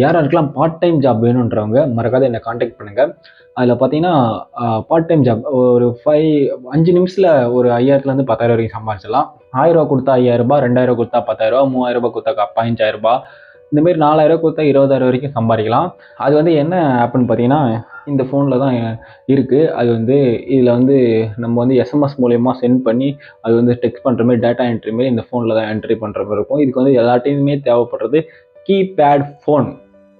யாருக்கெல்லாம் part time job வேணுன்றவங்க மறக்காத என்ன காண்டாக்ட் பண்ணுங்க. அதில் பார்த்தீங்கன்னா பார்ட் டைம் ஜாப் ஒரு 5 நிமிஷத்தில் ஒரு 5000லேருந்து 10,000 வரைக்கும் சம்பாதிச்சிடலாம். 1000 கொடுத்தா 5000, 2000 கொடுத்தா 10,000, 3000 கொடுத்தா 15,000, இந்த மாதிரி 4000 கொடுத்தா 20,000 வரைக்கும் சம்பாதிக்கலாம். அது வந்து என்ன ஆப்னு பார்த்தீங்கன்னா இந்த ஃபோனில் தான் இருக்குது. அது வந்து இதில் வந்து நம்ம வந்து எஸ்எம்எஸ் மூலயமா சென்ட் பண்ணி அது வந்து டெக்ஸ்ட் பண்ணுற மாதிரி டேட்டா என்ட்ரி மாதிரி இந்த ஃபோனில் தான் என்ட்ரி பண்ணுற மாதிரி இருக்கும். இதுக்கு வந்து எல்லாத்தையுமே தேவைப்படுறது கீபேட் ஃபோன்.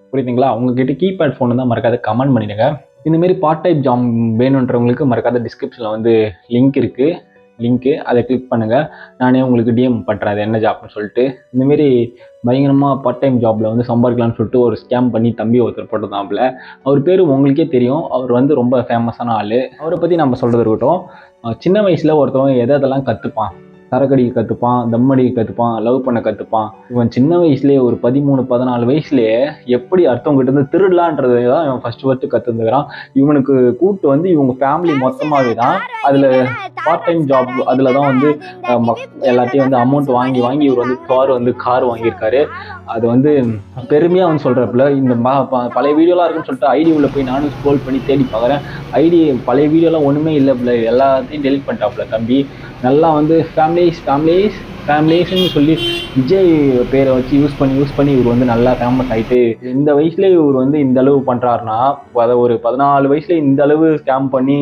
புரியுதுங்களா? உங்ககிட்ட கீபேட் ஃபோன் தான் மறக்காத கமெண்ட் பண்ணிடுங்க. இந்தமாரி பார்ட் டைம் ஜாப் வேணுன்றவங்களுக்கு மறக்காத டிஸ்கிரிப்ஷனில் வந்து லிங்க்கு அதை கிளிக் பண்ணுங்கள். நானே உங்களுக்கு டிஎம் பண்ணுறேன் அது என்ன ஜாப்னு சொல்லிட்டு. இந்தமாரி பயங்கரமாக பார்ட் டைம் ஜாபில் வந்து சம்பாதிக்கலாம்னு சொல்லிட்டு ஒரு ஸ்கேம் பண்ணி தம்பி ஒருத்தர் போட்டதாம்பில். அவர் பேர் உங்களுக்கே தெரியும். அவர் வந்து ரொம்ப ஃபேமஸான ஆள். அவரை பற்றி நம்ம சொல்கிறது இருக்கட்டும். சின்ன வயசில் ஒருத்தவங்க எதெல்லாம் கற்றுப்பான், சரக்கடிக்க கற்றுப்பான், தம் அடிக்க கற்றுப்பான், லவ் பண்ண கற்றுப்பான். இவன் சின்ன வயசுலேயே ஒரு 13, 14 வயசுலேயே எப்படி அடுத்தவங்ககிட்ட இருந்து திருடலான்றதை தான் இவன் ஃபஸ்ட்டு கற்றுந்துக்கிறான். இவனுக்கு கூட்டு வந்து இவங்க ஃபேமிலி மொத்தமாகவே தான் அதில் பார்ட் டைம் ஜாப் அதில் தான் வந்து எல்லாத்தையும் வந்து அமௌண்ட் வாங்கி இவர் வந்து கார் வாங்கியிருக்காரு. அது வந்து பெருமையாக வந்து சொல்கிறப்பல இந்த பழைய வீடியோலாம் இருக்குன்னு சொல்லிட்டு ஐடி உள்ள போய் நானும் ஸ்க்ரோல் பண்ணி தேடி பார்க்குறேன். ஐடி பழைய வீடியோலாம் ஒன்றுமே இல்லை, எல்லாத்தையும் டெலிட் பண்ணிட்டாப்புல தம்பி. நல்லா வந்து ஃபேமிலிஸ்ன்னு சொல்லி விஜய் பேரை வச்சு யூஸ் பண்ணி இவர் வந்து நல்லா ஃபேமஸ் ஆகிட்டு இந்த வயசுலேயே இவர் வந்து இந்த அளவு பண்ணுறாருனா, அதை ஒரு 14 வயசுல இந்த அளவு ஸ்கேம் பண்ணி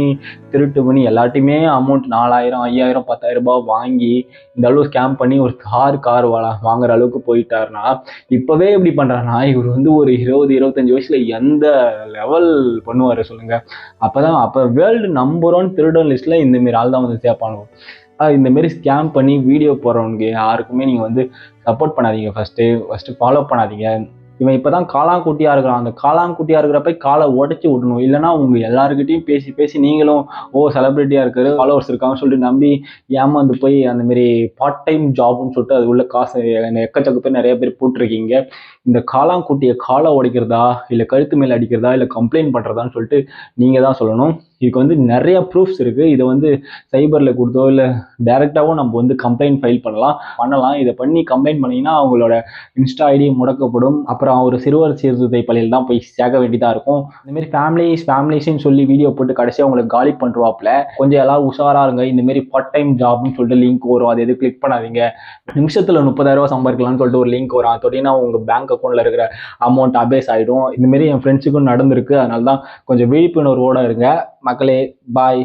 திருட்டு பண்ணி எல்லாத்தையுமே அமௌண்ட் 4000, 5000, 10,000 ரூபாய் வாங்கி இந்த அளவு ஸ்கேம் பண்ணி ஒரு கார் வாங்குற அளவுக்கு போயிட்டாருனா, இப்போவே எப்படி பண்ணுறாருனா இவர் வந்து ஒரு 20, 25 வயசுல எந்த லெவல் பண்ணுவார் சொல்லுங்க. அப்போ வேர்ல்டு நம்பர் 1 திருடன் லிஸ்ட்டில் இந்தமாரி ஆள் தான் வந்து சேர்ப்பானுவோம். இந்தமாரி ஸ்கேம் பண்ணி வீடியோ போடுறவனுக்கு யாருக்குமே நீங்கள் வந்து சப்போர்ட் பண்ணாதீங்க. ஃபஸ்ட்டு ஃபாலோ பண்ணாதீங்க. இவன் இப்போ தான் காளாங்குட்டியாக இருக்கிறான். அந்த காளாங்குட்டியாக இருக்கிறப்ப காலை உடச்சி விடணும். இல்லைனா உங்கள் எல்லாருக்கிட்டையும் பேசி நீங்களும் செலிப்ரிட்டியாக இருக்காரு, ஃபாலோவர்ஸ் இருக்காங்கன்னு சொல்லிட்டு நம்பி ஏமாந்து போய் அந்தமாரி பார்ட் டைம் ஜாப்னு சொல்லிட்டு அது உள்ள காசு எக்கச்சக்க பேர் நிறைய பேர் போட்டிருக்கீங்க. இந்த காளாங்குட்டியை காலை உடைக்கிறதா, இல்லை கழுத்து மேலே அடிக்கிறதா, இல்லை கம்ப்ளைண்ட் பண்ணுறதான்னு சொல்லிட்டு நீங்கள் தான் சொல்லணும். இதுக்கு வந்து நிறைய ப்ரூஃப்ஸ் இருக்குது. இதை வந்து சைபரில் கொடுத்தோ இல்லை டைரெக்டாகவும் நம்ம வந்து கம்ப்ளைண்ட் ஃபைல் பண்ணலாம். இதை பண்ணி கம்ப்ளைண்ட் பண்ணிங்கன்னா அவங்களோட இன்ஸ்டா ஐடி முடக்கப்படும். அப்புறம் ஒரு சிறுவர் சீர்திருத்த பள்ளியில் தான் போய் சேர்க்க வேண்டியதாக இருக்கும். இந்தமாரி ஃபேமிலிஸ்ன்னு சொல்லி வீடியோ போட்டு கடைசியாக அவங்களுக்கு காலி பண்ணுவாப்புல. கொஞ்சம் எல்லாரும் உஷாராக இருங்க. இந்தமாரி பார்ட் டைம் ஜாப்னு சொல்லிட்டு லிங்க் வரும், அது எது கிளிக் பண்ணாதீங்க. நிமிஷத்தில் 30,000 சம்பாதிக்கலாம்னு சொல்லிட்டு ஒரு லிங்க் வரும். அதோடனா உங்கள் பேங்க் அக்கௌண்ட்டில் இருக்கிற அமௌண்ட் அபேஸ் ஆகிடும். இந்தமாரி என் ஃப்ரெண்ட்ஸுக்கும் நடந்திருக்கு. அதனால தான் கொஞ்சம் விழிப்புணர்வோடு இருங்க மக்களே. பாய்.